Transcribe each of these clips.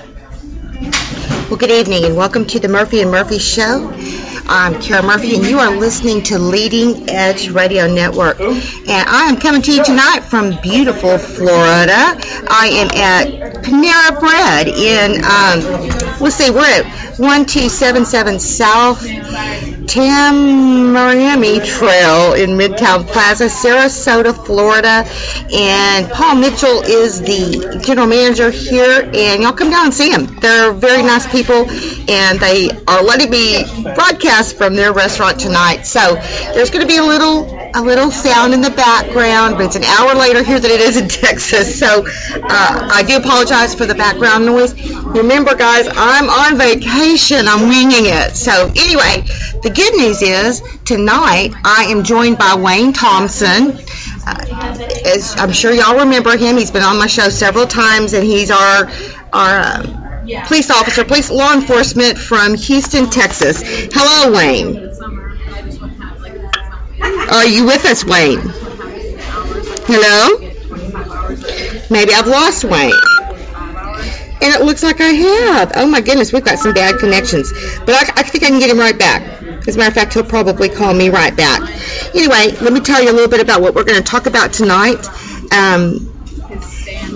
Well, good evening and welcome to the Murphy and Murphy Show. I'm Kara Murphy and you are listening to Leading Edge Radio Network. And I am coming to you tonight from beautiful Florida. I am at Panera Bread in, we're at 1277 South Tamarami Trail in Midtown Plaza, Sarasota, Florida. And Paul Mitchell is the general manager here, and y'all come down and see them. They're very nice people, and they are letting me broadcast from their restaurant tonight. So there's going to be a little sound in the background, but it's an hour later here than it is in Texas. So I do apologize for the background noise. Remember, guys, I'm on vacation. I'm winging it. So anyway, the good news is tonight I am joined by Wayne Thompson. As I'm sure y'all remember him, he's been on my show several times, and he's our police officer, law enforcement from Houston, Texas. Hello, Wayne. Are you with us, Wayne? Hello? Maybe I've lost Wayne. And it looks like I have. Oh my goodness, we've got some bad connections. But I think I can get him right back. As a matter of fact, he'll probably call me right back. Anyway, let me tell you a little bit about what we're going to talk about tonight.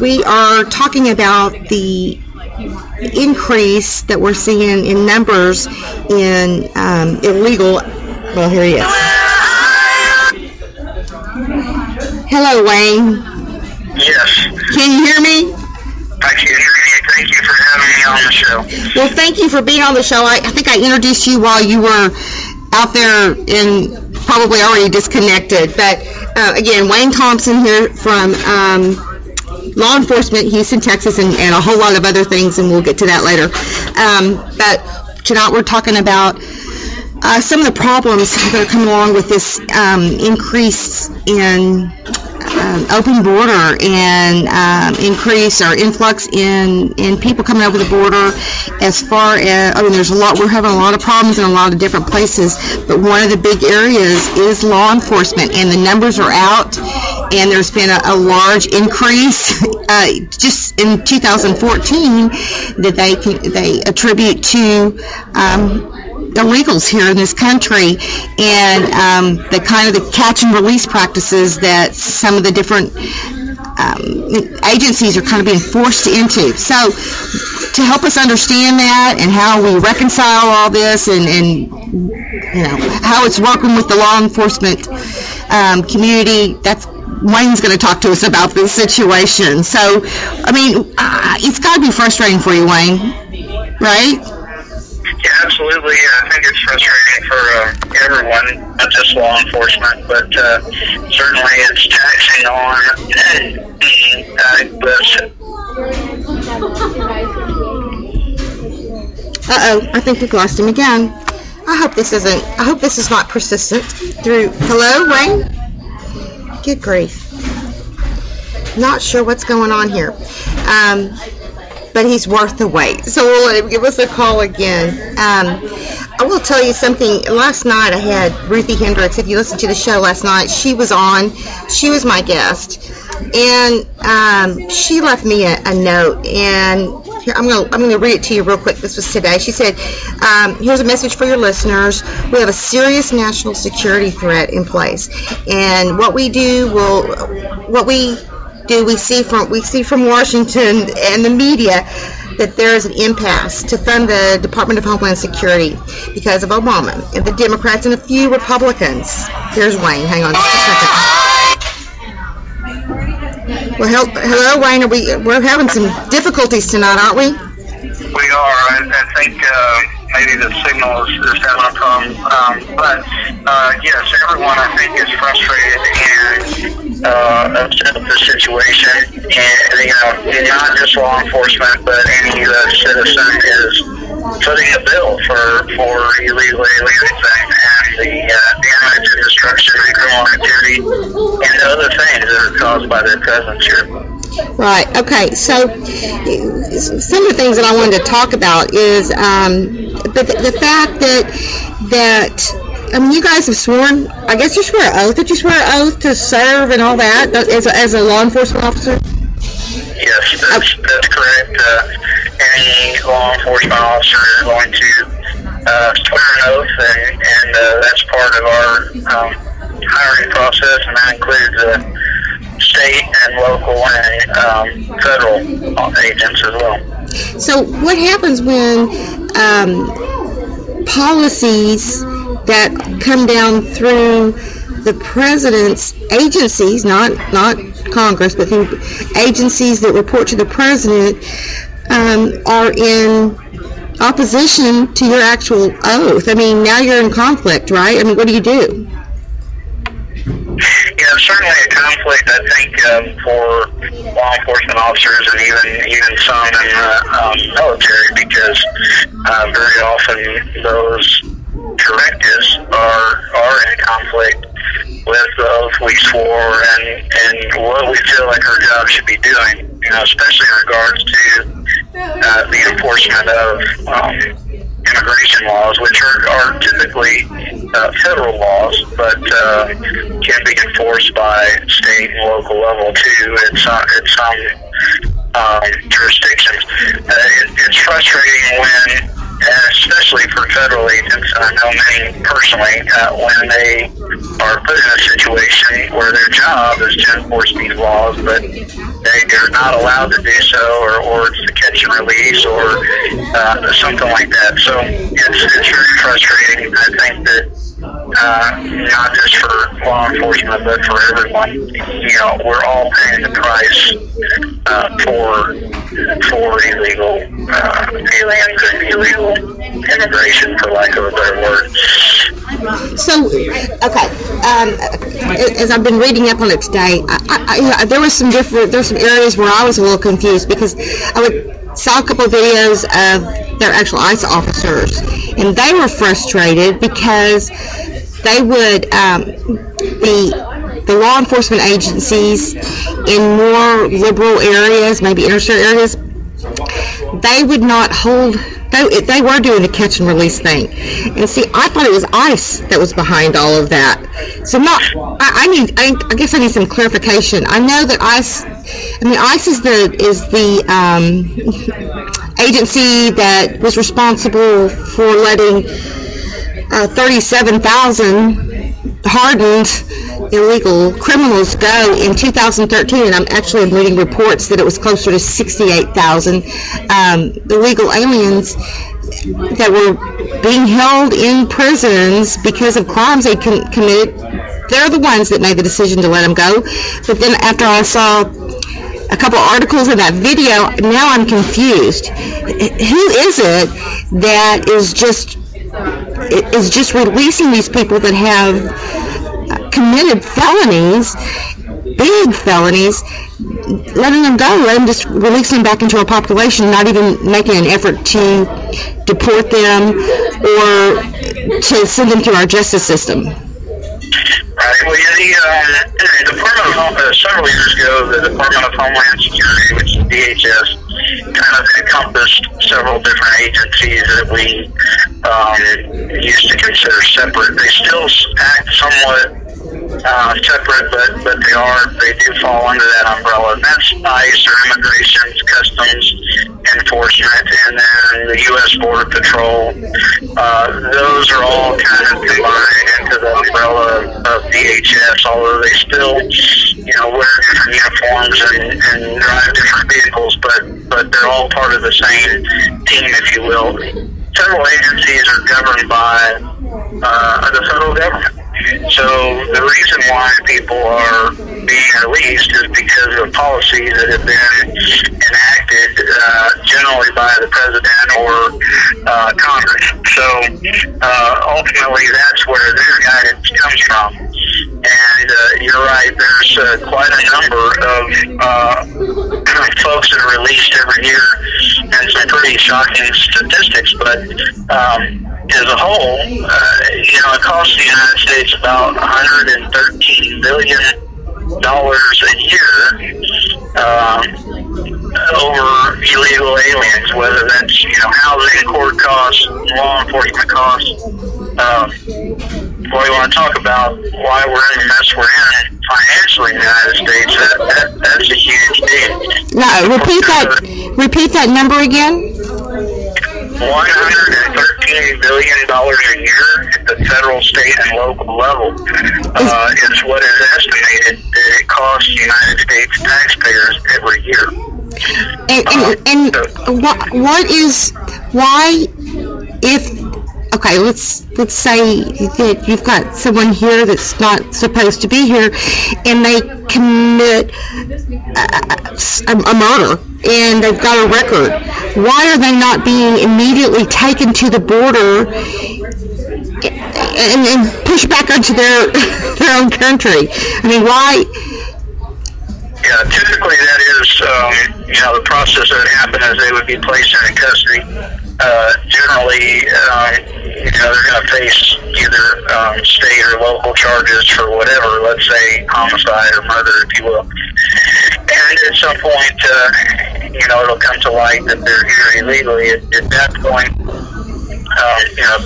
We are talking about the increase that we're seeing in numbers in illegal. Well, here he is. Hello, Wayne. Yes. Can you hear me? I can hear you. Thank you for having me on the show. Well, thank you for being on the show. I think I introduced you while you were out there and probably already disconnected. But, again, Wayne Thompson here from law enforcement, Houston, Texas, and a whole lot of other things, and we'll get to that later. But tonight we're talking about some of the problems that are coming along with this increase in open border and increase or influx in people coming over the border. As far as, we're having a lot of problems in a lot of different places, but one of the big areas is law enforcement, and the numbers are out, and there's been a large increase just in 2014 that they attribute to illegals here in this country, and the kind of the catch and release practices that some of the different agencies are kind of being forced into. So to help us understand that and how we reconcile all this and how it's working with the law enforcement community, that's Wayne's going to talk to us about this situation. So, it's got to be frustrating for you, Wayne, right? Yeah, absolutely. I think it's frustrating for everyone, not just law enforcement, but certainly it's taxing on the I think we've lost him again. I hope this is not persistent through. Hello, Wayne? Good grief. Not sure what's going on here. But he's worth the wait. So we'll let him give us a call again. I will tell you something. Last night I had Ruthie Hendricks. If you listened to the show last night, she was on. She was my guest. And she left me a note. And here, I'm going to read it to you real quick. This was today. She said, here's a message for your listeners. We have a serious national security threat in place. And what we see from Washington and the media that there is an impasse to fund the Department of Homeland Security because of Obama and the Democrats and a few Republicans. Here's Wayne. Hang on just a second. Well, hello, Wayne. We're having some difficulties tonight, aren't we? We are. I think maybe the signal is having a problem. But yes, everyone I think is frustrated and upset with the situation. And not just law enforcement, but any citizen is footing a bill for illegal aliens and the damage and destruction and criminal activity and other things that are caused by their presence here. Right. Okay. So some of the things that I wanted to talk about is the fact that you guys have sworn. I guess you swear an oath. Did you swear an oath to serve and all that as a law enforcement officer? Yes, that's correct. Any law enforcement officer is going to swear an oath, and that's part of our hiring process, and that includes state and local and federal agents as well. So what happens when policies that come down through the president's agencies, not Congress, but through agencies that report to the president, are in opposition to your actual oath? I mean, now you're in conflict, right? I mean, what do you do? Yeah, certainly a conflict, I think, for law enforcement officers and even some in the military, because very often those directives are in conflict with the oath we swore and what we feel like our job should be doing, especially in regards to the enforcement of immigration laws, which are typically federal laws, but can be enforced by state and local level too in some jurisdictions. It's frustrating when, especially for federal agents, and I know many personally, when they are put in a situation where their job is to enforce these laws, but they're not allowed to do so, or it's a catch and release, or something like that. So it's very frustrating. I think that not just for law enforcement, but for everyone, we're all paying the price for illegal aliens and illegal immigration, for lack of a better word. So, okay, as I've been reading up on it today, there's some areas where I was a little confused, because I saw a couple of videos of their actual ICE officers, and they were frustrated because they would, the law enforcement agencies in more liberal areas, maybe interstate areas, they would not hold. They were doing a catch and release thing, and see, I thought it was ICE that was behind all of that. So I guess I need some clarification. I know that ICE is the agency that was responsible for letting 37,000 hardened illegal criminals go in 2013, and I'm actually reading reports that it was closer to 68,000 illegal aliens that were being held in prisons because of crimes they committed. They're the ones that made the decision to let them go. But then after I saw a couple articles in that video, now I'm confused. Who is it that is just releasing these people that have committed felonies, big felonies, letting them go, just releasing them back into our population, not even making an effort to deport them or to send them through our justice system? Right. Well, the Department of several years ago, the Department of Homeland Security, which is DHS, kind of encompassed several different agencies that we used to consider separate. They still act somewhat separate, but they do fall under that umbrella. And that's ICE, or Immigration Customs Enforcement, and then the U.S. Border Patrol. Those are all kind of combined into the umbrella of DHS, although they still, wear different uniforms and drive different vehicles, but they're all part of the same team, if you will. Federal agencies are governed by the federal government. So the reason why people are being released is because of policies that have been enacted generally by the president or Congress. So ultimately that's where their guidance comes from. And you're right, there's quite a number of folks that are released every year, and some pretty shocking statistics, but as a whole, it costs the United States about $113 billion a year over illegal aliens, whether that's housing, court costs, law enforcement costs. We want to talk about why we're in the mess we're in financially in the United States. That's a huge deal. Now, repeat that number again. $113 billion a year at the federal, state, and local level is what is estimated that it costs United States taxpayers every year. Why, okay, let's say that you've got someone here that's not supposed to be here, and they commit a murder, and they've got a record. Why are they not being immediately taken to the border and pushed back onto their own country? I mean, why? Yeah, typically that is, the process that would happen is they would be placed into custody. Generally, they're going to face either state or local charges for whatever, let's say homicide or murder, if you will. And at some point, it'll come to light that they're here illegally. At that point,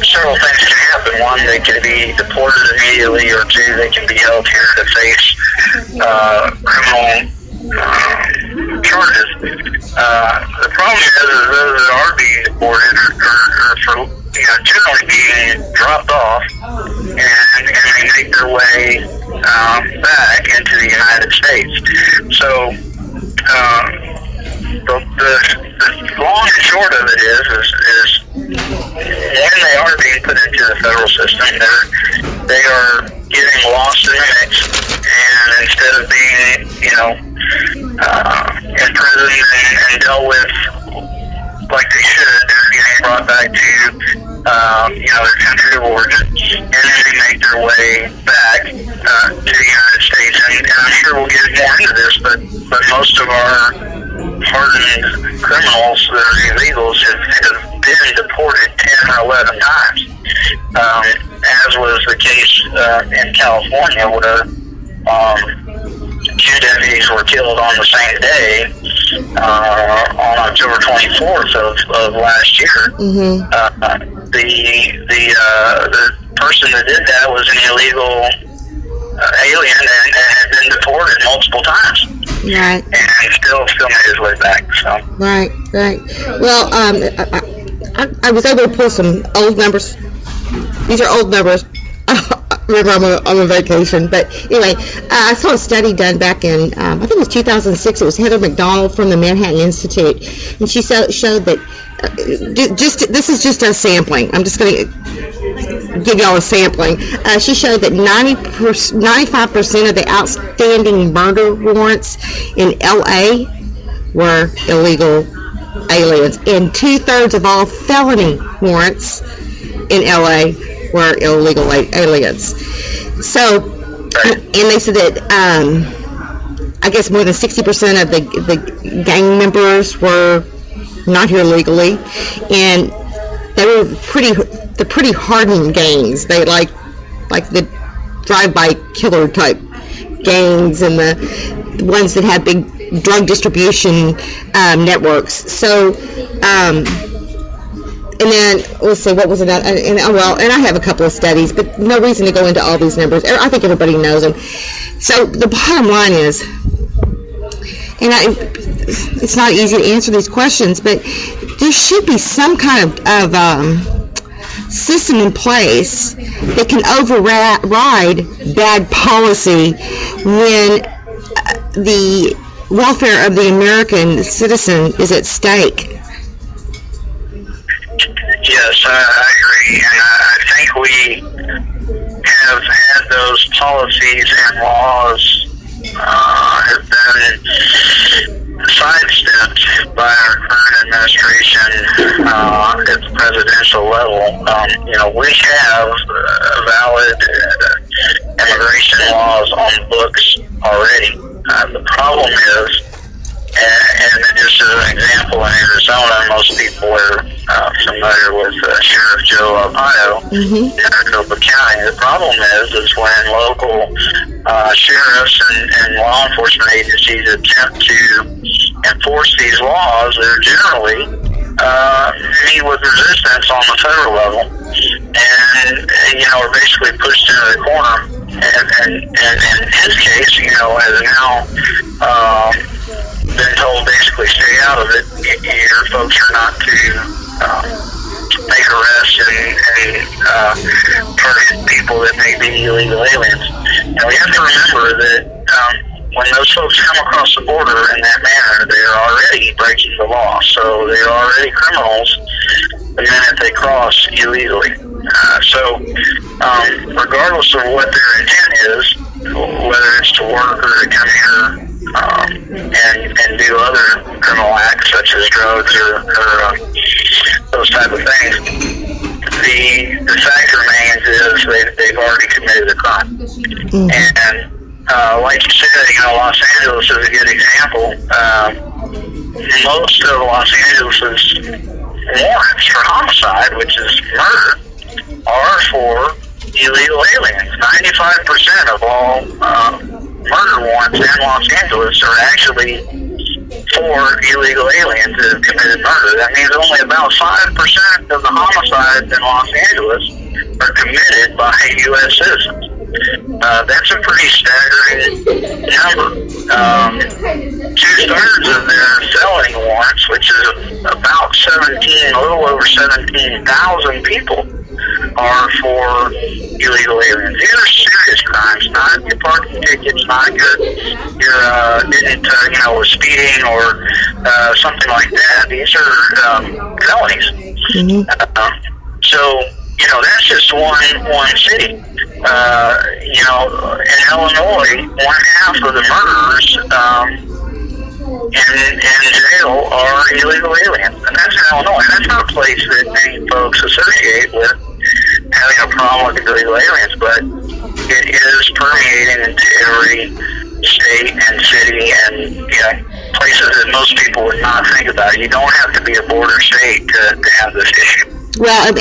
several things can happen. One, they can be deported immediately, or two, they can be held here to face criminal charges. The problem is those that are being deported are for generally being dropped off, and they make their way back into the United States. So the long and short of it is when they are being put into the federal system, they are getting lost in the mix, and instead of being imprisoned and dealt with like they should, they're getting brought back to their country of origin, and then they make their way back to the United States. And I'm sure we'll get more into this, but most of our hardened criminals that are illegals have been deported 10 or 11 times, as was the case in California, where two deputies were killed on the same day, on October 24th of last year. Mm-hmm. The person that did that was an illegal alien and had been deported multiple times. Right. And still made his way back. So. Right. Well, I was able to pull some old numbers. These are old numbers. Remember, I'm on vacation, but anyway, I saw a study done back in, I think it was 2006. It was Heather McDonald from the Manhattan Institute, and she showed that this is just a sampling. I'm just going to give y'all a sampling. She showed that 95% of the outstanding murder warrants in L.A. were illegal aliens, and 2/3 of all felony warrants in L.A. were illegal aliens. So, and they said that I guess more than 60% of the gang members were not here legally, and they were pretty hardened gangs. They like the drive-by killer type gangs, and the ones that have big drug distribution networks. So. And then, let's see, what was it? And I have a couple of studies, but no reason to go into all these numbers. I think everybody knows them. So the bottom line is, and it's not easy to answer these questions, but there should be some kind of system in place that can override bad policy when the welfare of the American citizen is at stake. Yes, I agree, and I think we have had those policies and laws have been sidestepped by our current administration at the presidential level. We have valid immigration laws on the books already. The problem is, and just as an example, in Arizona, most people are familiar with Sheriff Joe Arpaio in Maricopa County. The problem is when local sheriffs and law enforcement agencies attempt to enforce these laws, they're generally meet with resistance on the federal level, and are basically pushed into the corner. And in his case, has now been told basically stay out of it. Your folks are not to target people that may be illegal aliens. Now, we have to remember that when those folks come across the border in that manner, they are already breaking the law. So they are already criminals the minute they cross illegally. Regardless of what their intent is, whether it's to work or to come here and do other criminal acts such as drugs or those type of things, the fact remains is they've already committed a crime. Mm-hmm. And like you said, Los Angeles is a good example. Most of Los Angeles's warrants for homicide, which is murder, are for illegal aliens. 95% of all murder warrants in Los Angeles are actually for illegal aliens that have committed murder. That means only about 5% of the homicides in Los Angeles are committed by U.S. citizens. That's a pretty staggering number. 2/3 of their felony warrants, which is about a little over 17,000 people, are for illegal aliens. These are serious crimes, not your parking tickets, not your was speeding or something like that. These are felonies. Mm-hmm. That's just one city. In Illinois, 1/2 of the murderers in jail are illegal aliens, and that's in Illinois. That's not a place that many folks associate with having a problem with illegal aliens, but it is permeating into every state and city and places that most people would not think about. You don't have to be a border state to have this issue. Well,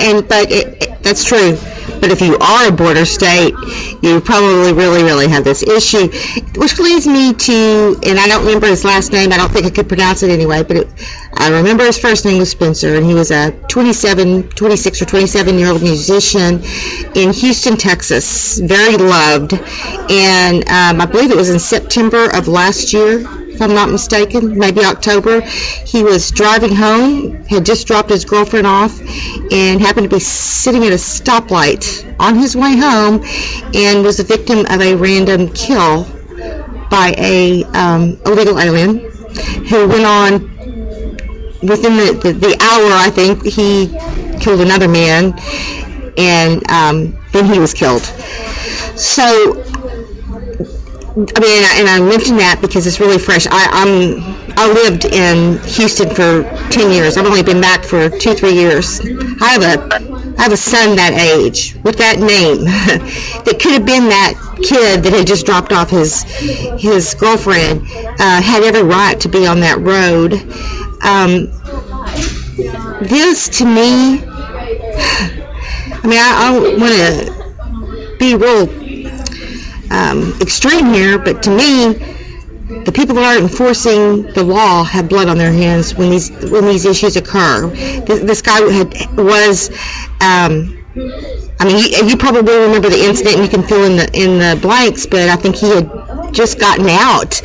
that's true. But if you are a border state, you probably really have this issue. Which leads me to, and I don't remember his last name. I don't think I could pronounce it anyway, but I remember his first name was Spencer, and he was a 26 or 27-year-old musician in Houston, Texas. Very loved. And I believe it was in September of last year, if I'm not mistaken, maybe October. He was driving home, had just dropped his girlfriend off, and happened to be sitting at a stoplight on his way home, and was the victim of a random kill by a illegal alien who went on within the hour. I think he killed another man, and then he was killed. So and I mentioned that because it's really fresh. I lived in Houston for 10 years. I've only been back for 2-3 years. I have a son that age with that name that could have been that kid that had just dropped off his girlfriend. Had every right to be on that road. This to me, I want to be real extreme here, but to me, the people that are enforcing the law have blood on their hands when these issues occur. This guy was you probably remember the incident, and you can fill in the blanks, but I think he had just gotten out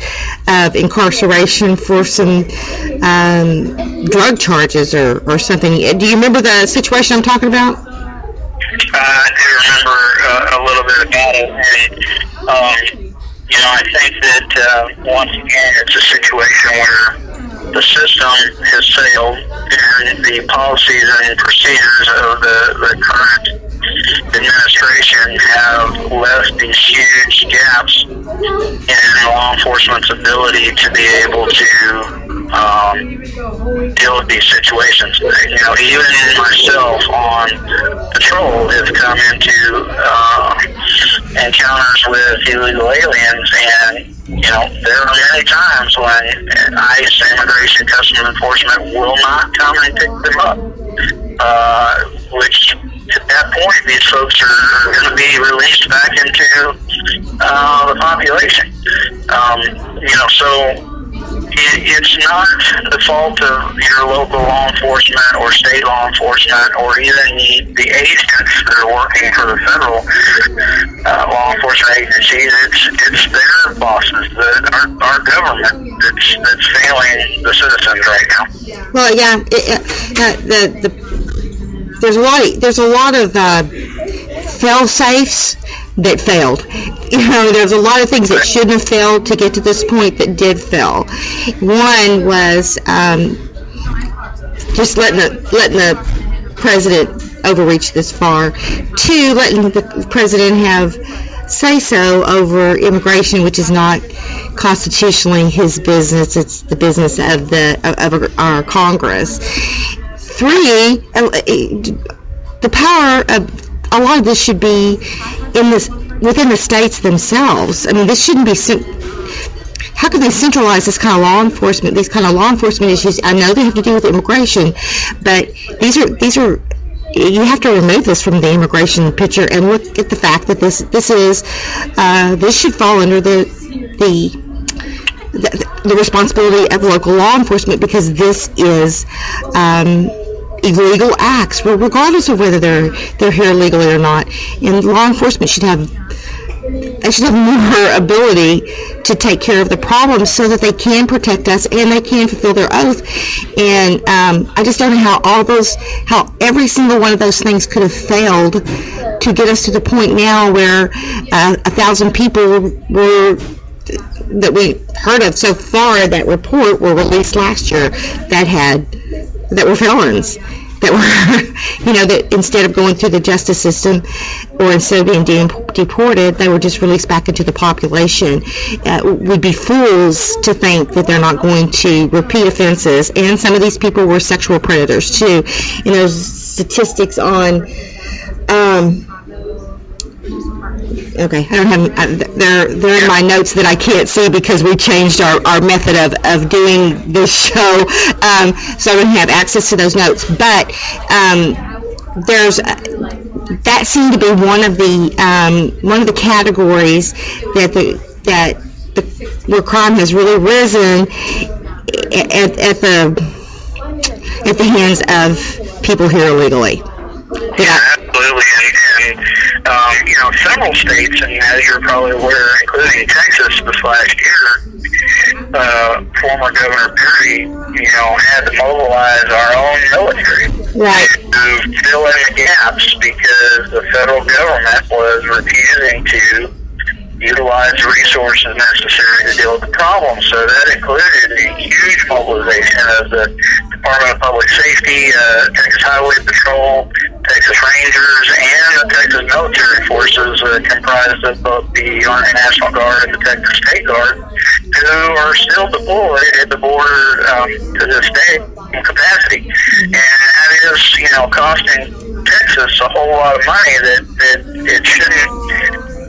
of incarceration for some drug charges or something. Do you remember the situation I'm talking about? I do remember a little bit about it, and I think that once again it's a situation where the system has failed, and the policies and procedures of the current administration have left these huge gaps in law enforcement's ability to be able to deal with these situations. Even myself on patrol have come into encounters with illegal aliens, and there are many times when ICE, Immigration Customs Enforcement, will not come and pick them up, which at that point these folks are going to be released back into the population. So it's not the fault of your local law enforcement or state law enforcement or even the agents that are working for the federal law enforcement agencies. It's their bosses, our government, that's failing the citizens right now. Well, yeah, there's a lot of fail-safes that failed. There's a lot of things that shouldn't have failed to get to this point that did fail. One was just letting the president overreach this far. Two, letting the president have say-so over immigration, which is not constitutionally his business. It's the business of our Congress. Three, the power of a lot of this should be within the states themselves. I mean, this shouldn't be. How can they centralize this kind of law enforcement? These kind of law enforcement issues. I know they have to do with immigration, but these are. You have to remove this from the immigration picture and look at the fact that this should fall under the responsibility of local law enforcement, because this is illegal acts, regardless of whether they're here illegally or not. And law enforcement should have more ability to take care of the problems so that they can protect us and they can fulfill their oath. And I just don't know how every single one of those things could have failed to get us to the point now where 1,000 people that we heard of so far, that report, were released last year that were felons. That were, that instead of going through the justice system or instead of being deported, they were just released back into the population. We'd be fools to think that they're not going to repeat offenses. And some of these people were sexual predators too. And there's statistics on. Okay, I don't have. They're in my notes that I can't see because we changed our method of doing this show, so I don't have access to those notes. But that seemed to be one of the categories where crime has really risen at the hands of people here illegally. Absolutely. And several states, and as you're probably aware, including Texas this last year, former Governor Perry, had to mobilize our own military to fill in the gaps because the federal government was refusing to utilize the resources necessary to deal with the problem. So that included a huge mobilization of the Department of Public Safety, Texas Highway Patrol, Texas Rangers, and the Texas military forces comprised of both the Army National Guard and the Texas State Guard, who are still deployed at the border to this day in capacity. And that is, costing Texas a whole lot of money that it shouldn't.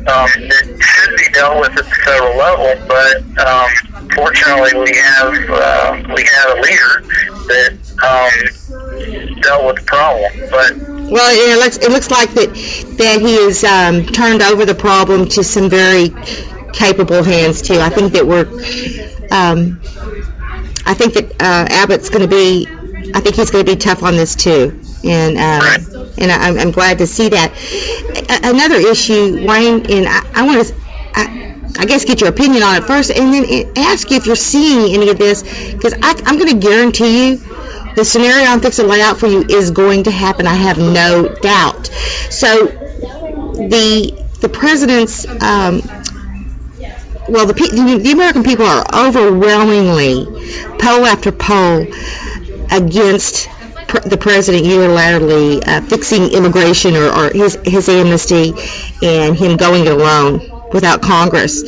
It should be dealt with at the federal level, but fortunately we have a leader that dealt with the problem. But it looks like that he has turned over the problem to some very capable hands too. I think that Abbott's going to be. I think he's going to be tough on this too, and I'm glad to see that. Another issue, Wayne, and I want to, I guess, get your opinion on it first, and then ask you if you're seeing any of this, because I'm going to guarantee you the scenario I'm fixing to lay out for you is going to happen. I have no doubt. So the president's, the American people are overwhelmingly, poll after poll, against the president unilaterally fixing immigration or his amnesty and him going it alone without Congress.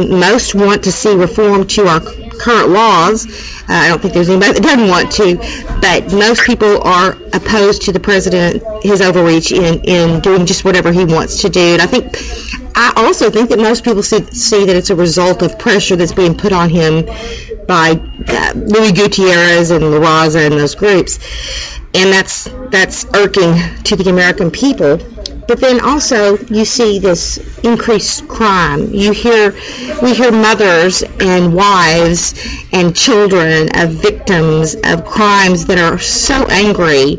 Most want to see reform to our current laws. I don't think there's anybody that doesn't want to, but most people are opposed to the president, his overreach in doing just whatever he wants to do. And I also think that most people see that it's a result of pressure that's being put on him by Louis Gutierrez and La Raza and those groups, and that's irking to the American people. But then also you see this increased crime. We hear mothers and wives and children of victims of crimes that are so angry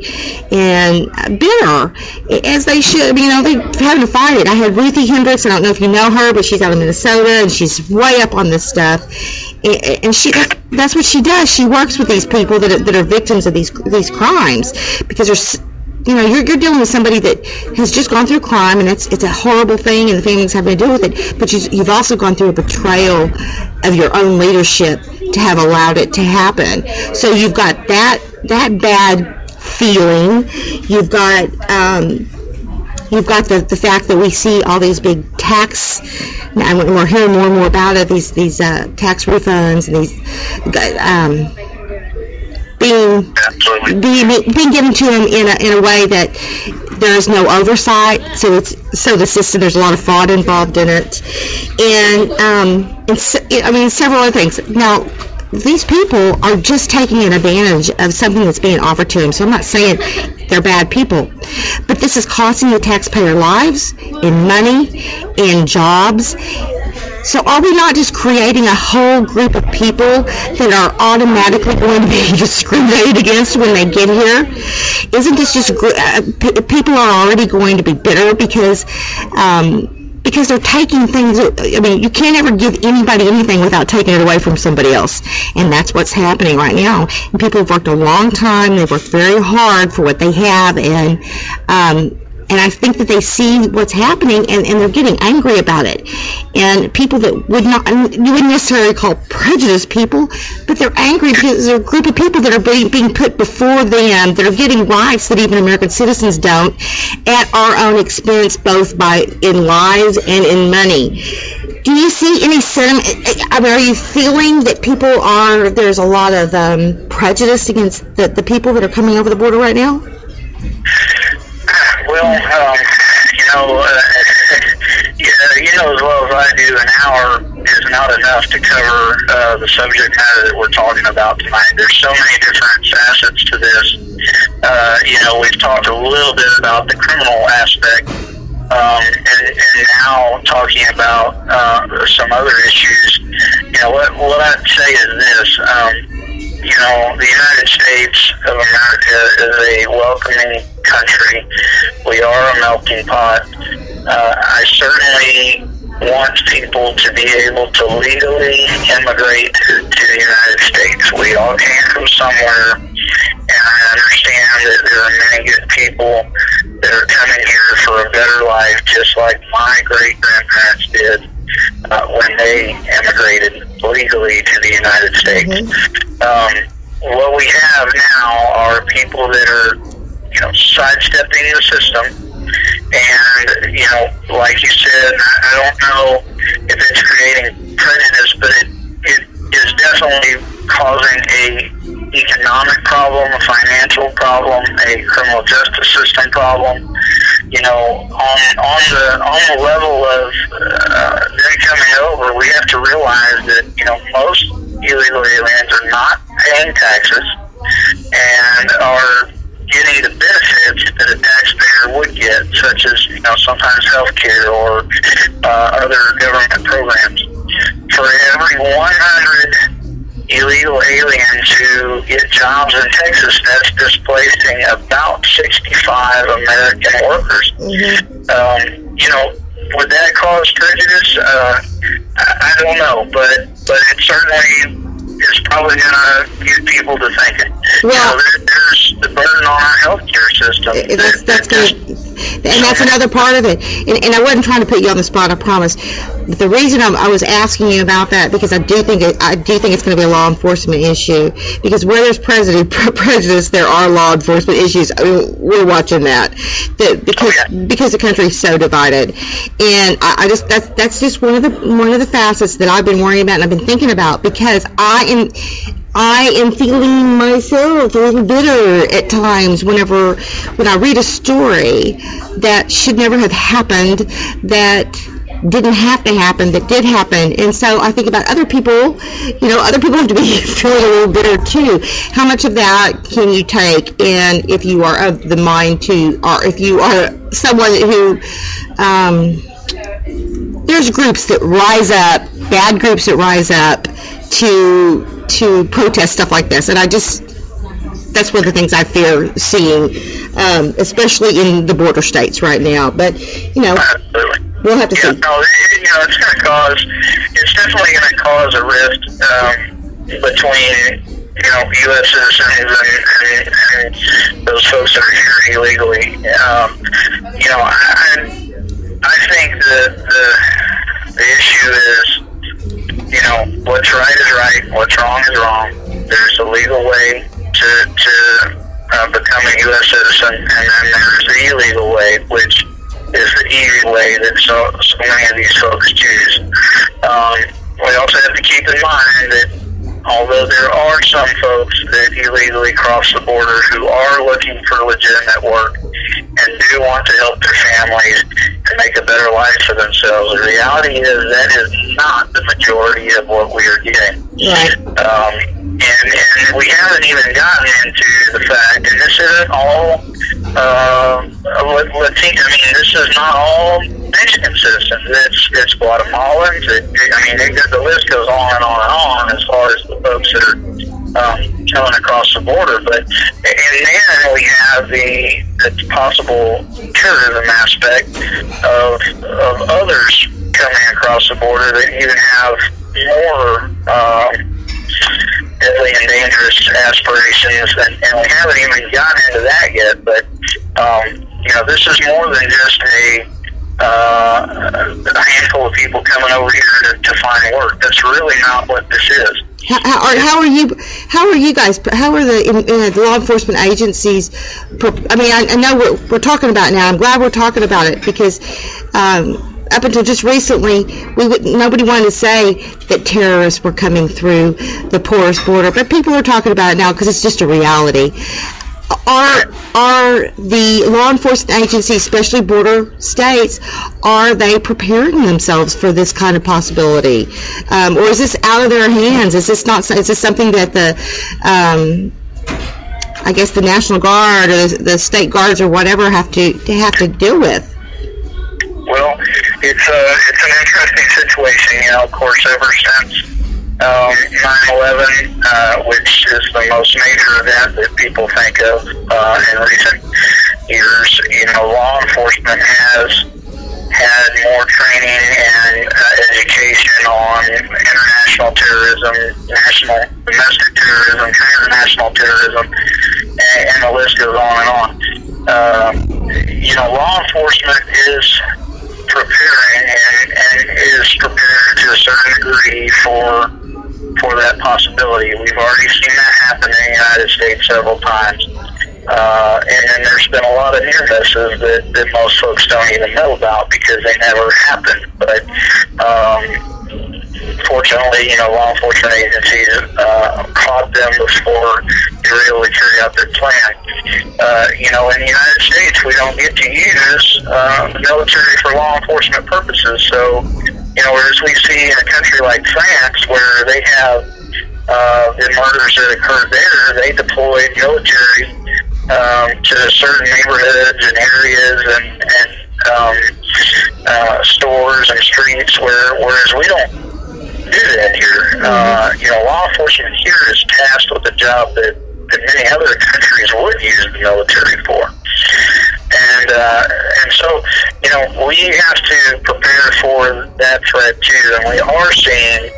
and bitter, as they should. They're having to fight it. I had Ruthie Hendricks. I don't know if you know her, but she's out of Minnesota, and she's way up on this stuff. And that's what she does. She works with these people that are victims of these crimes, because you're dealing with somebody that has just gone through crime, and it's a horrible thing, and the family's having to deal with it. But you've also gone through a betrayal of your own leadership to have allowed it to happen. So you've got that bad feeling. You've got the fact that we see all these big tax, and we're hearing more and more about it. These tax refunds and these. Being given to them in a way that there is no oversight, so the system, there's a lot of fraud involved in it, and several other things. Now, these people are just taking advantage of something that's being offered to them. So I'm not saying they're bad people, but this is costing the taxpayer lives, in money, in jobs. So are we not just creating a whole group of people that are automatically going to be discriminated against when they get here? Isn't this just people are already going to be bitter because they're taking things? I mean, you can't ever give anybody anything without taking it away from somebody else, and that's what's happening right now. And people have worked a long time; they've worked very hard for what they have, and I think that they see what's happening, and they're getting angry about it. And people that you wouldn't necessarily call prejudiced people, but they're angry because they're a group of people that are being put before them, that are getting rights that even American citizens don't, at our own expense, both in lives and in money. Do you see any sentiment? I mean, are you feeling that there's a lot of prejudice against the people that are coming over the border right now? Well, you know as well as I do, an hour is not enough to cover the subject matter that we're talking about tonight. There's so many different facets to this. We've talked a little bit about the criminal aspect, and now talking about some other issues. What I'd say is this. The United States of America is a welcoming country. We are a melting pot. I certainly want people to be able to legally immigrate to the United States. We all came from somewhere, and I understand that there are many good people that are coming here for a better life, just like my great-grandparents did when they immigrated legally to the United States. Mm-hmm. What we have now are people that are, sidestepping the system, and, like you said, I don't know if it's creating prejudice, but it is definitely causing a economic problem, a financial problem, a criminal justice system problem. On the level of them coming over, we have to realize that, most illegal aliens are not paying taxes and are getting the benefits that a taxpayer would get, such as, sometimes health care or other government programs. For every 100 illegal aliens who get jobs in Texas, that's displacing about 65 American workers. Mm-hmm. Would that cause prejudice? I don't know, but it certainly is probably going to get people to thinking. Well, there's the burden on our healthcare system. That's good. And that's another part of it. And I wasn't trying to put you on the spot, I promise. But the reason I was asking you about that, because I do think it's going to be a law enforcement issue. Because where there's prejudice, there are law enforcement issues. I mean, we're watching that because the country is so divided. And that's just one of the facets that I've been worrying about and I've been thinking about, because I am feeling myself a little bitter at times when I read a story that should never have happened, that didn't have to happen, that did happen. And so I think about other people, other people have to be feeling a little bitter too. How much of that can you take? And if you are of the mind to, or if you are someone who, there's groups that rise up, bad groups that rise up to protest stuff like this, and that's one of the things I fear seeing, especially in the border states right now. But absolutely. We'll have to see. No, it's definitely going to cause a rift between U.S. citizens and those folks that are here illegally. I think that the issue is, what's right is right, what's wrong is wrong. There's a legal way to become a U.S. citizen, and then there's the illegal way, which is the easy way that so many of these folks choose. We also have to keep in mind that although there are some folks that illegally cross the border who are looking for legitimate work and do want to help their families and make a better life for themselves, the reality is that is not the majority of what we are getting. Right. And we haven't even gotten into the fact, and this isn't all Latino, this is not all Mexican citizens. It's Guatemalans. The list goes on and on and on as far as the folks that are coming across the border. And then we have the possible terrorism aspect of others coming across the border that even have more deadly and dangerous aspirations, and we haven't even gotten into that yet. But this is more than just a handful of people coming over here to find work. That's really not what this is. How are you guys? How are the law enforcement agencies? I know we're talking about it now. I'm glad we're talking about it because up until just recently, nobody wanted to say that terrorists were coming through the porous border, but people are talking about it now because it's just a reality. Are the law enforcement agencies, especially border states, are they preparing themselves for this kind of possibility, or is this out of their hands? Is this something that the National Guard or the state guards or whatever have to deal with? Well, it's an interesting situation. Of course, ever since 9/11, which is the most major event that people think of in recent years, law enforcement has had more training and education on international terrorism, domestic terrorism, international terrorism, and the list goes on and on. Law enforcement is preparing and is prepared to a certain degree for that possibility. We've already seen that happen in the United States several times. And there's been a lot of near misses that most folks don't even know about because they never happened. But fortunately, law enforcement agencies caught them before they were able to carry out their plan. In the United States, we don't get to use the military for law enforcement purposes. So, whereas we see in a country like France, where they have the murders that occurred there, they deployed military to certain neighborhoods and areas and stores and streets, whereas we don't do that here. Law enforcement here is tasked with a job that many other countries would use the military for. And so, we have to prepare for that threat too. And we are seeing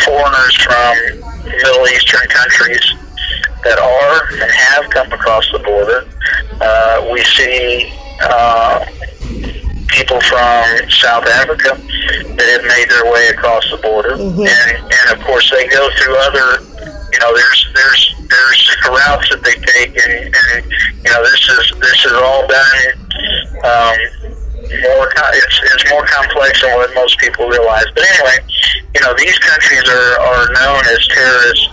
foreigners from Middle Eastern countries that are and have come across the border. We see people from South Africa that have made their way across the border, and of course they go through other. There's routes that they take, and this is all done. It's more complex than what most people realize. But anyway, these countries are known as terrorist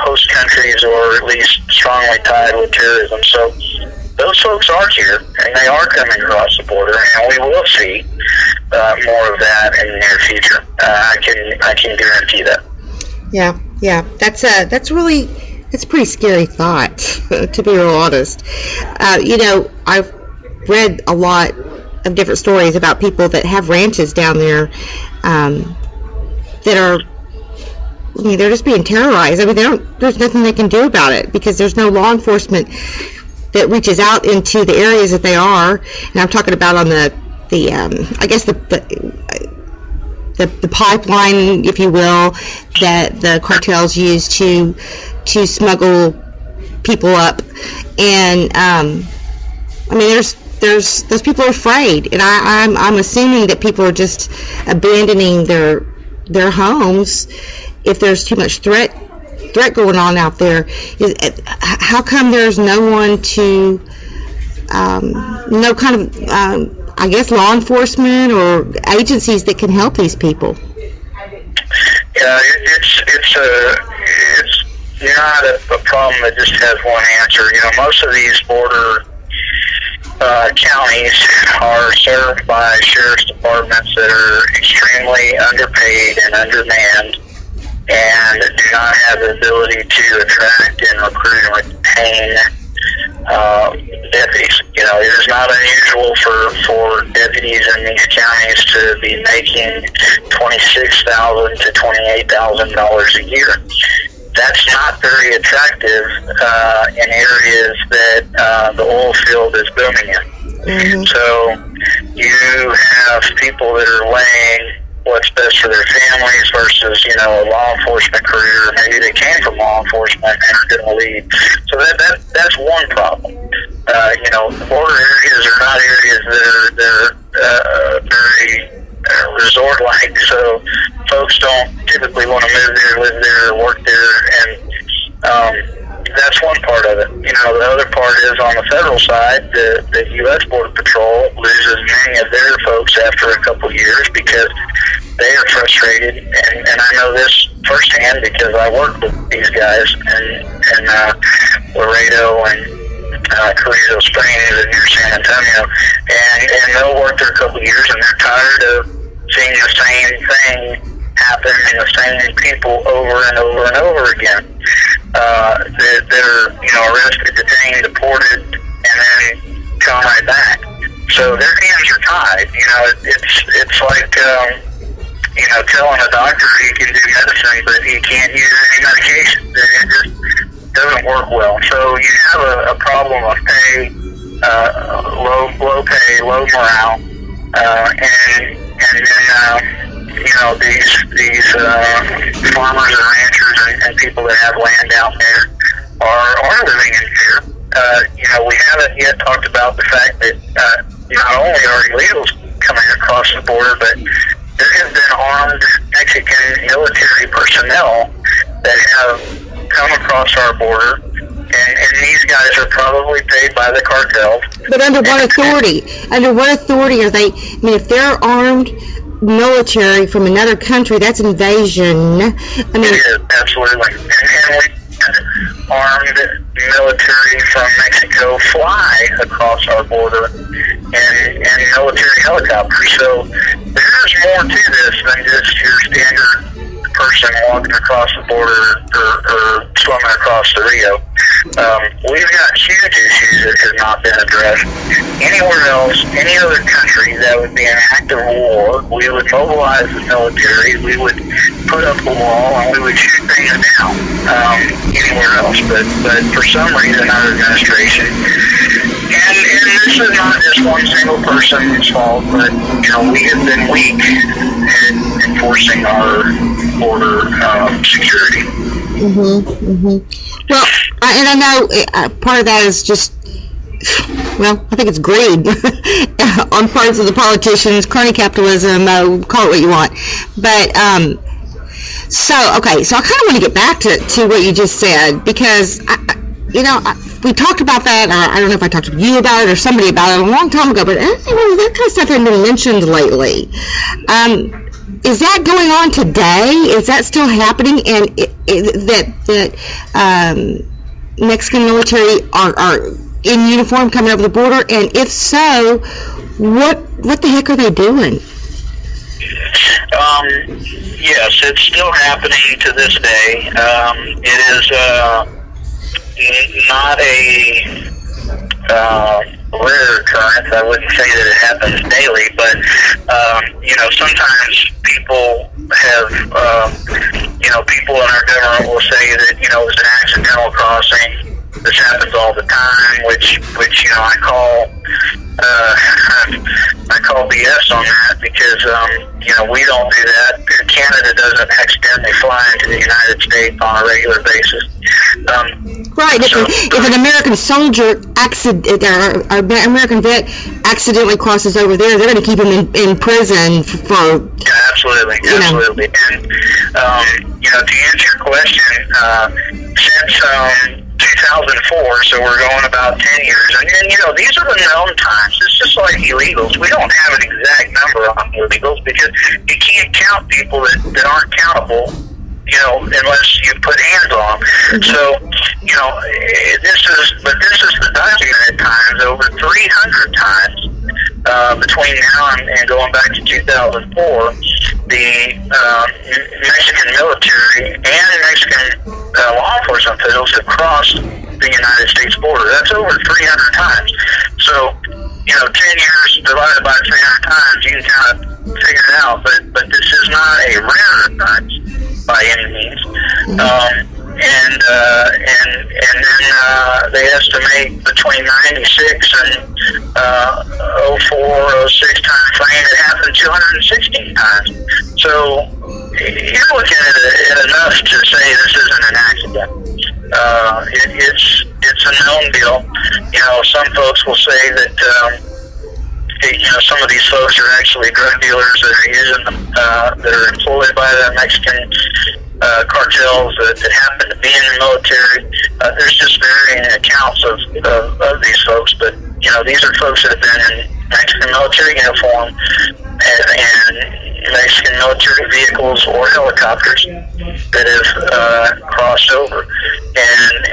host countries, or at least strongly tied with terrorism. So those folks are here, and they are coming across the border, and we will see more of that in the near future. I can guarantee that. Yeah, that's a pretty scary thought, to be real honest. I've read a lot of different stories about people that have ranches down there that are, they're just being terrorized. There's nothing they can do about it because there's no law enforcement that reaches out into the areas that they are. And I'm talking about on the the pipeline, if you will, that the cartels use to smuggle people up. And I mean, those people are afraid, and I'm assuming that people are just abandoning their homes if there's too much threat going on out there. How come there's no one to no kind of I guess law enforcement or agencies that can help these people? Yeah, it's not a problem that just has one answer. You know, most of these border counties are served by sheriff's departments that are extremely underpaid and undermanned, and do not have the ability to attract and recruit and retain deputies. You know, it is not unusual for deputies in these counties to be making $26,000 to $28,000 a year. That's not very attractive in areas that the oil field is booming in. Mm-hmm. So you have people that are weighing what's best for their families versus, you know, a law enforcement career. Maybe they came from law enforcement and are going to leave. So that's one problem. You know, border areas are not areas that are very resort-like, so folks don't typically want to move there, live there, work there, and that's one part of it. You know, the other part is on the federal side, the U.S. Border Patrol loses many of their folks after a couple of years because they are frustrated, and I know this firsthand because I work with these guys in Laredo and Carrizo Springs and near San Antonio, and they'll work there a couple of years, and they're tired of seeing the same thing happen and the same people over and over and over again. They're, you know, arrested, detained, deported, and then come right back. So their hands are tied. You know, it's like, you know, telling a doctor he can do medicine, but he can't use any medication. It just doesn't work well. So you have a problem of pay, low pay, low morale, and then you know, these farmers and ranchers and people that have land out there are living in fear. You know, we haven't yet talked about the fact that not only are illegals coming across the border, but there have been armed Mexican military personnel that have come across our border, and these guys are probably paid by the cartel. But under what authority? Under what authority are they? I mean, if they're armed military from another country, that's invasion. I mean, it is, absolutely. And we armed military from Mexico fly across our border, and military helicopters. So there's more to this than just your standard person walking across the border or swimming across the Rio. We've got huge issues that have not been addressed. Anywhere else, any other country that would be in active war, we would mobilize the military, we would put up a wall, and we would shoot things down anywhere else. But for some reason, our administration, and this is not just one single person's fault, but, you know, we have been weak in enforcing our border security. Well, and I know part of that is just, well, I think it's greed on parts of the politicians, crony capitalism, call it what you want. But, so I kind of want to get back to what you just said, because, we talked about that. I don't know if I talked to you about it or somebody about it a long time ago, but that kind of stuff hasn't been mentioned lately. Is that going on today? Is that still happening? And that Mexican military are in uniform coming over the border? And if so, what the heck are they doing? Yes, it's still happening to this day. It is not a rare occurrence. I wouldn't say that it happens daily, but sometimes people have, people in our government will say that, it was an accidental crossing, this happens all the time, which I call BS on that, because we don't do that. Canada doesn't accidentally fly into the United States on a regular basis. Right. If an American soldier or American vet accidentally crosses over there, they're going to keep him in prison for. Absolutely. And to answer your question, since 2004, so we're going about 10 years, and these are the known times. It's just like illegals. We don't have an exact number on illegals because you can't count people that aren't countable, unless you put hands on them. So, this is the documented times, over 300 times, between now and going back to 2004, the Mexican military and Mexican law enforcement officials have crossed the United States border. That's over 300 times. So, 10 years divided by 300 times, you can kind of figure it out, but this is not a rare occurrence by any means. And then they estimate between 96 and 04, 06 time frame, it happened 216 times. So you're looking at enough to say this isn't an accident. It's a known deal. Some folks will say that some of these folks are actually drug dealers that are using them, that are employed by the Mexican cartels that happen to be in the military. There's just varying accounts of these folks, but these are folks that have been in Mexican military uniform and Mexican military vehicles or helicopters that have crossed over, and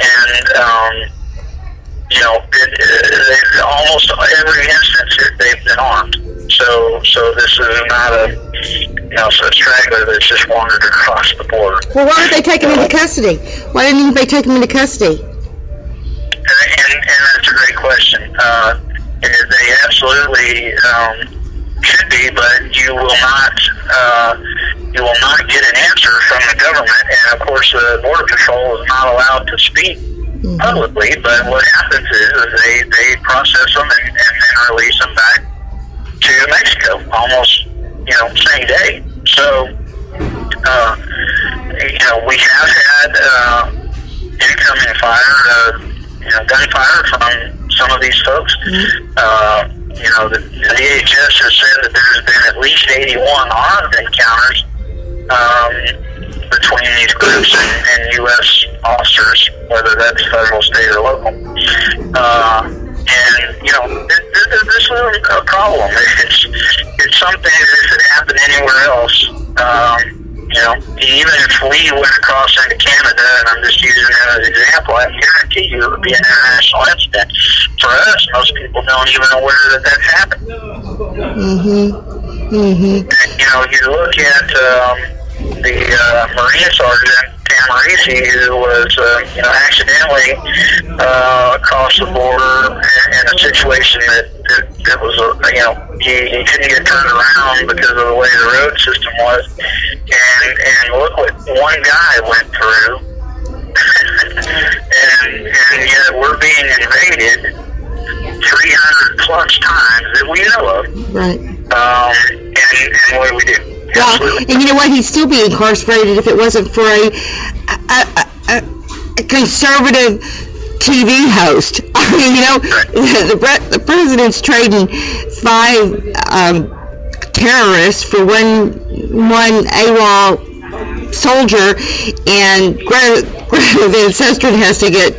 almost every instance they've been armed. So this is not a straggler that's just wandered across the border. Well, why did they take him into custody? Why didn't they take him into custody? And that's a great question. They absolutely should be, but you will not get an answer from the government. And of course, the Border Patrol is not allowed to speak publicly. But what happens is they process them and then release them back to Mexico almost same day. So we have had incoming fire, gunfire from some of these folks. The DHS has said that there's been at least 81 armed encounters between these groups and U.S. officers, whether that's federal, state, or local. This is a problem. It's something that if it happened anywhere else, even if we went across into Canada, and I'm just using that as an example, I guarantee you it would be an international incident. For us, most people don't even know where that's happened. And, you look at the Marine Sergeant Tamarisi, who was, accidentally across the border in a situation that was, he couldn't get turned around because of the way the road system was. And look what one guy went through. and yet we're being invaded 300 plus times that we know of. Right. And what do we do? Well, and you know what? He'd still be incarcerated if it wasn't for a conservative TV host. I mean, the president's trading 5 terrorists for one AWOL soldier, and Greta Van Susteren has to get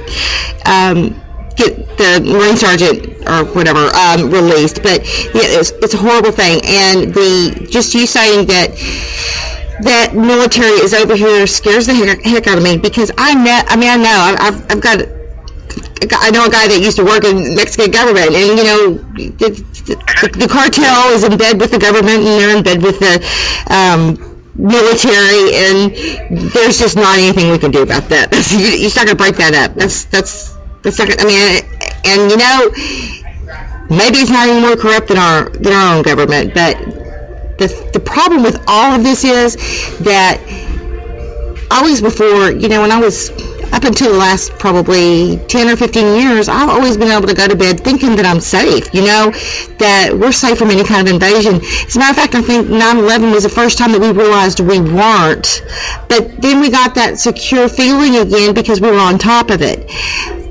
the Marine Sergeant or whatever released. But yeah, it's a horrible thing, and just you saying that military is over here scares the heck out of me, because I know a guy that used to work in the Mexican government, and the cartel is in bed with the government, and they're in bed with the military, and there's just not anything we can do about that. You're not going to break that up. That's not gonna, and maybe it's not any more corrupt than our own government, but the problem with all of this is that always before, when I was up until the last probably 10 or 15 years, I've always been able to go to bed thinking that I'm safe, that we're safe from any kind of invasion. As a matter of fact, I think 9/11 was the first time that we realized we weren't. But then we got that secure feeling again because we were on top of it.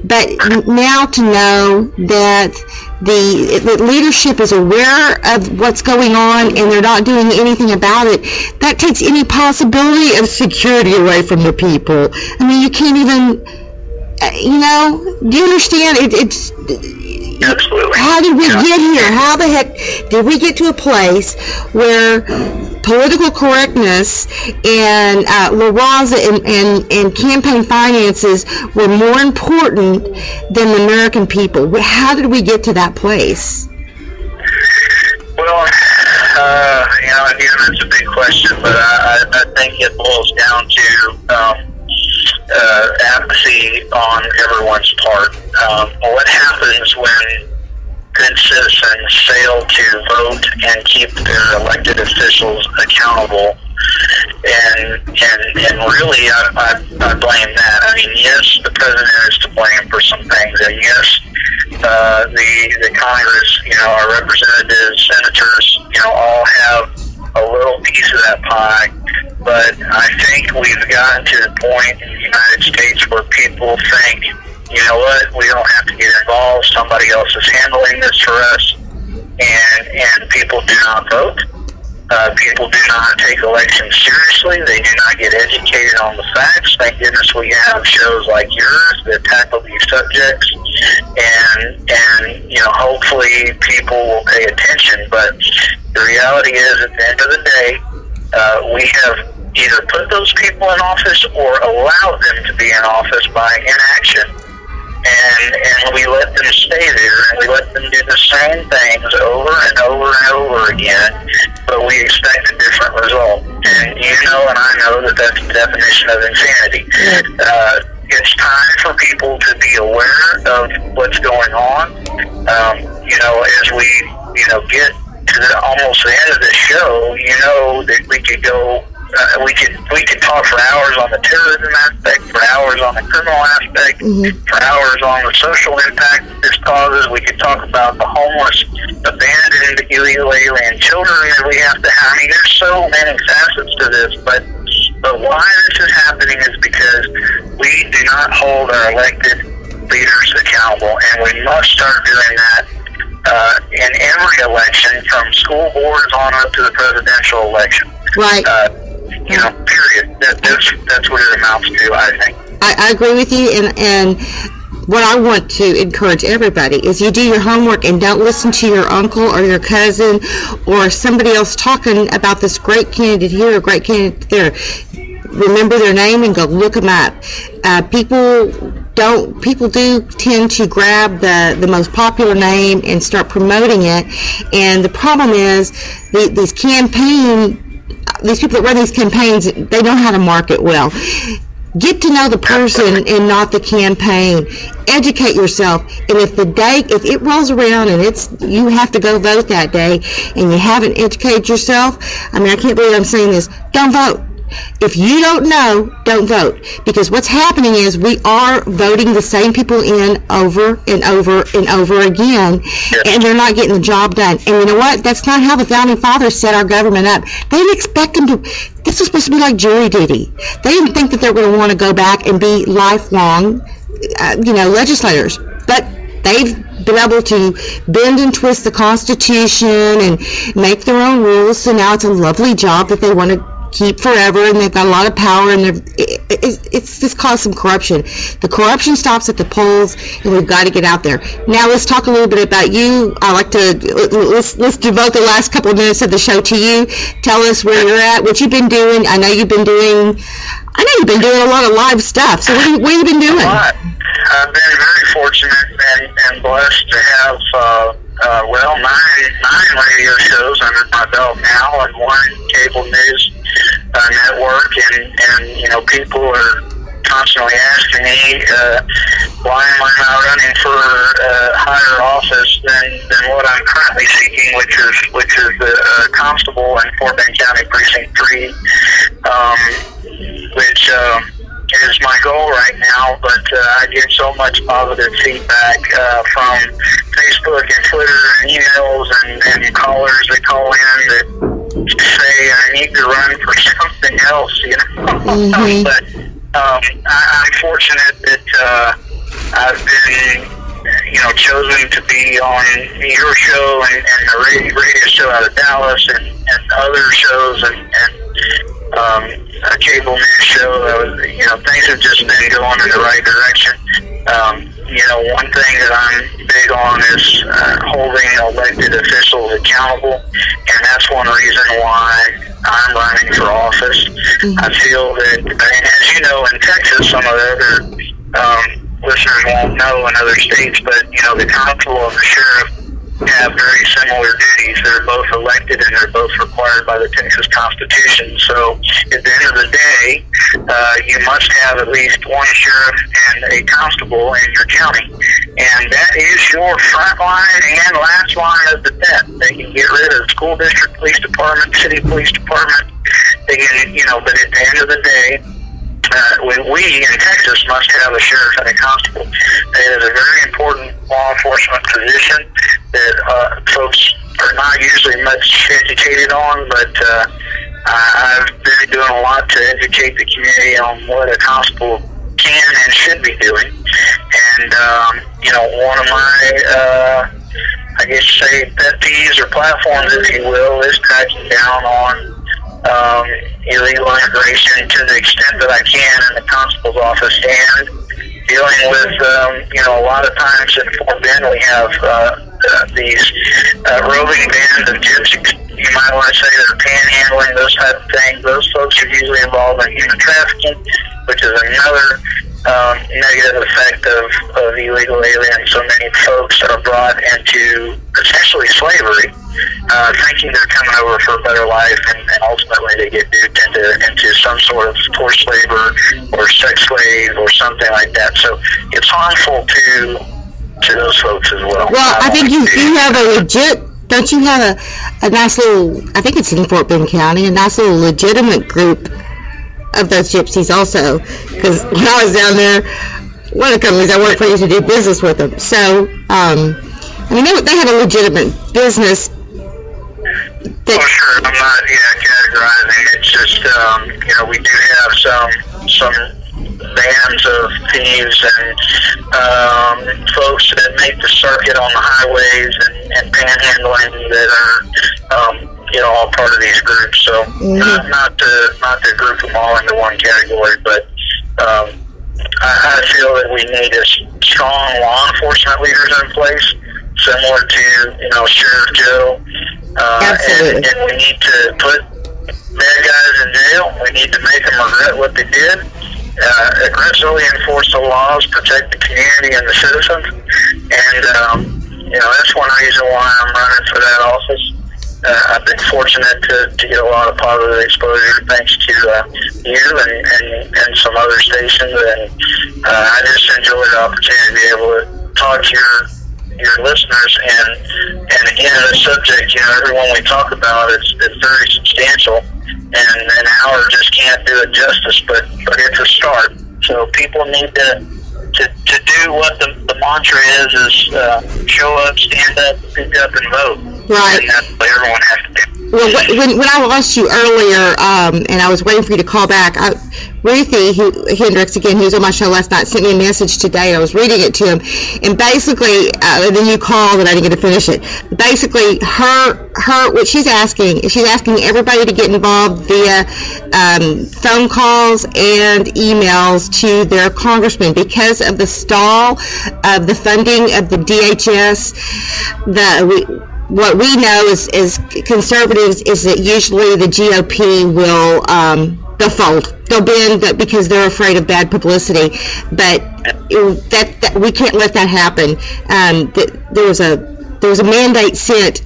But now to know that the leadership is aware of what's going on and they're not doing anything about it, that takes any possibility of security away from the people. I mean, you can't even, do you understand? It's absolutely. How did we get here? How the heck did we get to a place where political correctness and La Raza and campaign finances were more important than the American people? How did we get to that place? Well, again, that's a big question, but I think it boils down to apathy on everyone's part. What happens when good citizens fail to vote and keep their elected officials accountable? And really, I blame that. I mean, yes, the president is to blame for some things, and yes, the Congress, our representatives, senators, all have a little piece of that pie. But I think we've gotten to the point in the United States where people think, you know what, we don't have to get involved, somebody else is handling this for us, and people do not vote. People do not take elections seriously. They do not get educated on the facts. Thank goodness we have shows like yours that tackle these subjects, and hopefully people will pay attention. But the reality is, at the end of the day, we have either put those people in office or allowed them to be in office by inaction. And we let them stay there, and we let them do the same things over and over and over again, but we expect a different result. And and I know that that's the definition of insanity. It's time for people to be aware of what's going on. As we, get to almost the end of the show, that we could go. We could talk for hours on the terrorism aspect, for hours on the criminal aspect, for hours on the social impact this causes. We could talk about the homeless, abandoned illegal alien children that we have to have. I mean, there's so many facets to this, but why this is happening is because we do not hold our elected leaders accountable, and we must start doing that in every election, from school boards on up to the presidential election. Right. Period. That's what it amounts to, I think. I agree with you, and what I want to encourage everybody is you do your homework and don't listen to your uncle or your cousin or somebody else talking about this great candidate here or great candidate there. Remember their name and go look them up. People do tend to grab the most popular name and start promoting it, and the problem is these people that run these campaigns, they know how to market well. Get to know the person and not the campaign. Educate yourself, and if it rolls around and you have to go vote that day and you haven't educated yourself, I mean, I can't believe I'm saying this, don't vote. If you don't know, don't vote. Because what's happening is we are voting the same people in over and over and over again, and they're not getting the job done. And you know what? That's not how the Founding Fathers set our government up. They didn't expect them to. This was supposed to be like jury duty. They didn't think that they were going to want to go back and be lifelong, legislators. But they've been able to bend and twist the Constitution and make their own rules, so now it's a lovely job that they want to keep forever, and they've got a lot of power, and it's just caused some corruption. The corruption stops at the polls, and we've got to get out there. Now let's talk a little bit about you. Let's devote the last couple of minutes of the show to you. Tell us where you're at, what you've been doing. I know you've been doing a lot of live stuff. So what have you been doing? I've been very fortunate and blessed to have nine radio shows under my belt now, and one cable news network, and people are constantly asking me, why am I not running for higher office than what I'm I'm currently seeking, which is the constable in Fort Bend County Precinct 3, which is my goal right now. But I get so much positive feedback from Facebook and Twitter and emails and callers that call in that say I need to run for something else, Mm-hmm. But I'm fortunate that I've been, chosen to be on your show and the radio show out of Dallas and other shows and a cable news show. Things have just been going in the right direction. One thing that I'm big on is holding elected officials accountable, and that's one reason why I'm running for office. Mm-hmm. I feel that, and as you know, in Texas, some of the other listeners won't know in other states, but the constable and the sheriff have very similar duties. They're both elected and they're both required by the Texas Constitution. So at the end of the day, you must have at least one sheriff and a constable in your county. And that is your front line and last line of defense. They can get rid of the school district police department, city police department. They can, but at the end of the day, we in Texas must have a sheriff and a constable. It is a very important law enforcement position that folks are not usually much educated on, but I've been doing a lot to educate the community on what a constable can and should be doing. And, one of my, I guess you say, pet peeves or platforms, if you will, is cracking down on illegal immigration to the extent that I can in the constable's office, and dealing with, a lot of times in Fort Bend we have these roving bands of gypsies, you might want to say, that are panhandling, those type of things. Those folks are usually involved in human trafficking, which is another negative effect of illegal aliens. So many folks are brought into essentially slavery, thinking they're coming over for a better life, and ultimately they get duped into some sort of forced labor or sex slave or something like that. So it's harmful to those folks as well. Well, I think you have a legit, don't you have a nice little, I think it's in Fort Bend County, a nice little legitimate group of those gypsies also, because when I was down there, one of the companies I worked for used to do business with them. So, they had a legitimate business. Sure. I'm not categorizing. It's just, we do have some bands of thieves and folks that make the circuit on the highways and panhandling that are, all part of these groups. So not to group them all into one category, but I feel that we need a strong law enforcement leaders in place, similar to Sheriff Joe. And we need to put bad guys in jail. We need to make them regret what they did. Aggressively enforce the laws, protect the community and the citizens. And, that's one reason why I'm running for that office. I've been fortunate to get a lot of positive exposure thanks to you and some other stations. And I just enjoy the opportunity to be able to talk to your listeners. And again, the subject, everyone we talk about is very substantial. And an hour just can't do it justice, but it's a start. So people need to do what the mantra is show up, stand up, speak up, and vote. Right. And that's what everyone has to do. Well, when I lost you earlier, and I was waiting for you to call back, Ruthie Hendricks, again, who was on my show last night, sent me a message today, and I was reading it to him, and basically, and then you called, and I didn't get to finish it. Basically, what she's asking everybody to get involved via phone calls and emails to their congressman because of the stall of the funding of the DHS. What we know is conservatives is that usually the GOP will they'll fold. They'll bend because they're afraid of bad publicity. But that we can't let that happen. There was a mandate sent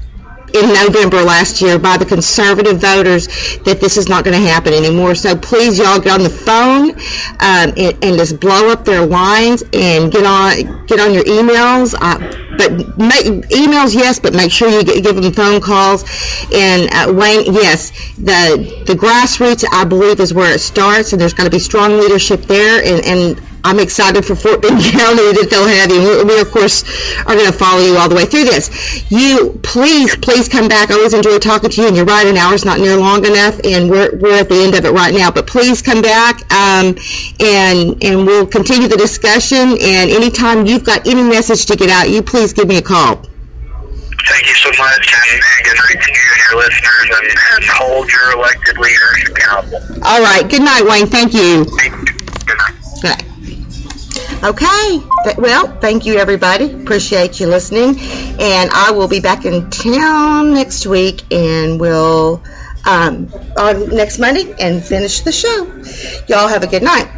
in November last year by the conservative voters that this is not going to happen anymore. So please, y'all, get on the phone and just blow up their lines and get on your emails. but emails, yes, but make sure you give them phone calls. And Wayne, yes, the grassroots, I believe, is where it starts, and there's got to be strong leadership there, and I'm excited for Fort Bend County that they'll have you. We, of course, are going to follow you all the way through this. You, please come back. I always enjoy talking to you, and you're right, an hour's not near long enough, and we're at the end of it right now. But please come back, and we'll continue the discussion. And anytime you've got any message to get out, you please give me a call. Thank you so much, and good night to you and your listeners, and hold your elected leaders accountable. All right. Good night, Wayne. Thank you. Good night. Good night. Okay, well, thank you, everybody. Appreciate you listening, and I will be back in town next week, and we'll on next Monday and finish the show. Y'all have a good night.